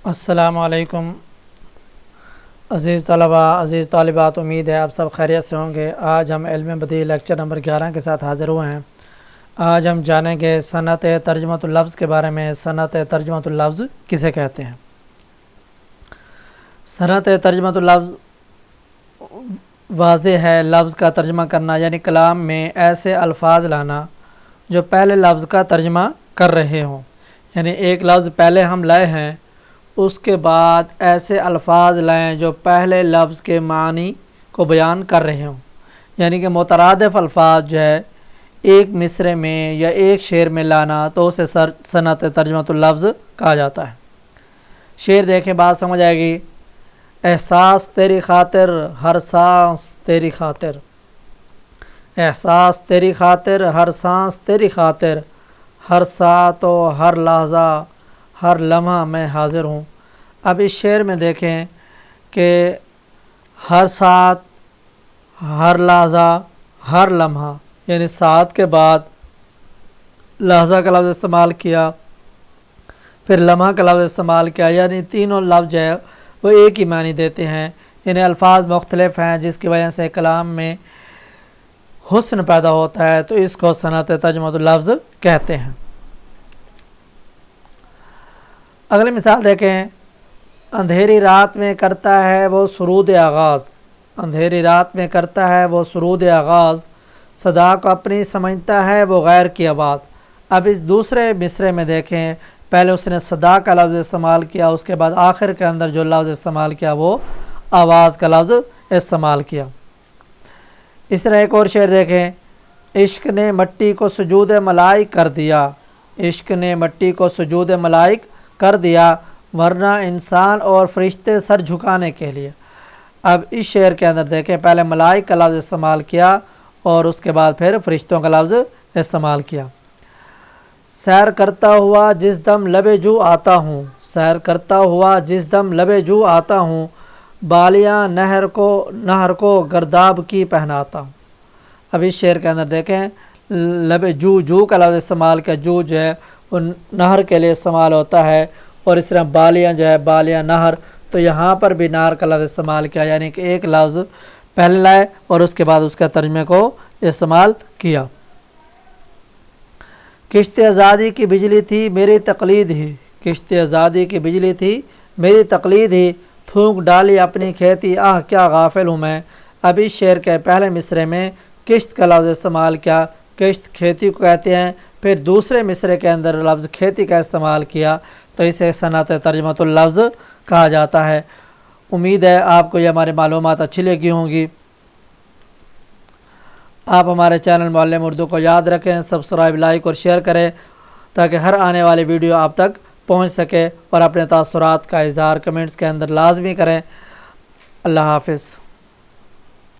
السلام علیکم عزیز طلباء، عزیز طالبات، امید ہے آپ سب خیریت سے ہوں گے۔ آج ہم علم بدیہی لیکچر نمبر 11 کے ساتھ حاضر ہوئے ہیں۔ آج ہم جانیں گے صنعت ترجمۃ اللفظ کے بارے میں۔ صنعت ترجمۃ اللفظ کسے کہتے ہیں؟ صنعت ترجمۃ اللفظ واضح ہے لفظ کا ترجمہ کرنا، یعنی کلام میں ایسے الفاظ لانا جو پہلے لفظ کا ترجمہ کر رہے ہوں۔ یعنی ایک لفظ پہلے ہم لائے ہیں، اس کے بعد ایسے الفاظ لائیں جو پہلے لفظ کے معنی کو بیان کر رہے ہوں۔ یعنی کہ مترادف الفاظ جو ہے ایک مصرعے میں یا ایک شعر میں لانا، تو اسے صنعت ترجمۃ اللفظ کہا جاتا ہے۔ شعر دیکھیں، بات سمجھ آئے گی۔ احساس تیری خاطر ہر سانس تیری خاطر، احساس تیری خاطر ہر سانس تیری خاطر، ہر ساعت و ہر لحظہ ہر لمحہ میں حاضر ہوں۔ اب اس شعر میں دیکھیں کہ ہر ساعت، ہر لحظہ، ہر لمحہ، یعنی ساعت کے بعد لحظہ کا لفظ استعمال کیا، پھر لمحہ کا لفظ استعمال کیا، یعنی تینوں لفظ جو ہے وہ ایک ہی معنی دیتے ہیں۔ یعنی الفاظ مختلف ہیں، جس کی وجہ سے کلام میں حسن پیدا ہوتا ہے، تو اس کو صنعت ترجمۃ اللفظ کہتے ہیں۔ اگلی مثال دیکھیں۔ اندھیری رات میں کرتا ہے وہ سرود آغاز، اندھیری رات میں کرتا ہے وہ سرود آغاز، صدا کو اپنی سمجھتا ہے وہ غیر کی آواز۔ اب اس دوسرے مصرعے میں دیکھیں، پہلے اس نے صدا کا لفظ استعمال کیا، اس کے بعد آخر کے اندر جو لفظ استعمال کیا وہ آواز کا لفظ استعمال کیا۔ اس طرح ایک اور شعر دیکھیں۔ عشق نے مٹی کو سجود ملائک کر دیا، عشق نے مٹی کو سجود ملائک کر دیا، ورنہ انسان اور فرشتے سر جھکانے کے لیے۔ اب اس شعر کے اندر دیکھیں، پہلے ملائک کا لفظ استعمال کیا اور اس کے بعد پھر فرشتوں کا لفظ استعمال کیا۔ سیر کرتا ہوا جس دم لب جو آتا ہوں، سیر کرتا ہوا جس دم لب جو آتا ہوں، بالیاں نہر کو گرداب کی پہناتا ہوں۔ اب اس شعر کے اندر دیکھیں، لب جو کا لفظ استعمال کیا۔ جو ہے وہ نہر کے لیے استعمال ہوتا ہے، اور اس طرح بالیاں جو ہے بالیاں نہر، تو یہاں پر بھی نہر کا لفظ استعمال کیا، یعنی کہ ایک لفظ پہلے لائے اور اس کے بعد اس کا ترجمے کو استعمال کیا۔ کشت آزادی کی بجلی تھی میری تقلید ہی، کشت آزادی کی بجلی تھی میری تقلید ہی، پھونک ڈالی اپنی کھیتی آہ کیا غافل ہوں میں۔ اب اس شعر کے پہلے مصرعے میں کشت کا لفظ استعمال کیا، کشت کھیتی کو کہتے ہیں، پھر دوسرے مصرعے کے اندر لفظ کھیتی کا استعمال کیا، تو اسے صنعت ترجمۃ اللفظ کہا جاتا ہے۔ امید ہے آپ کو یہ ہماری معلومات اچھی لگی ہوں گی۔ آپ ہمارے چینل معلم اردو کو یاد رکھیں، سبسکرائب، لائک اور شیئر کریں، تاکہ ہر آنے والی ویڈیو آپ تک پہنچ سکے، اور اپنے تاثرات کا اظہار کمنٹس کے اندر لازمی کریں۔ اللہ حافظ۔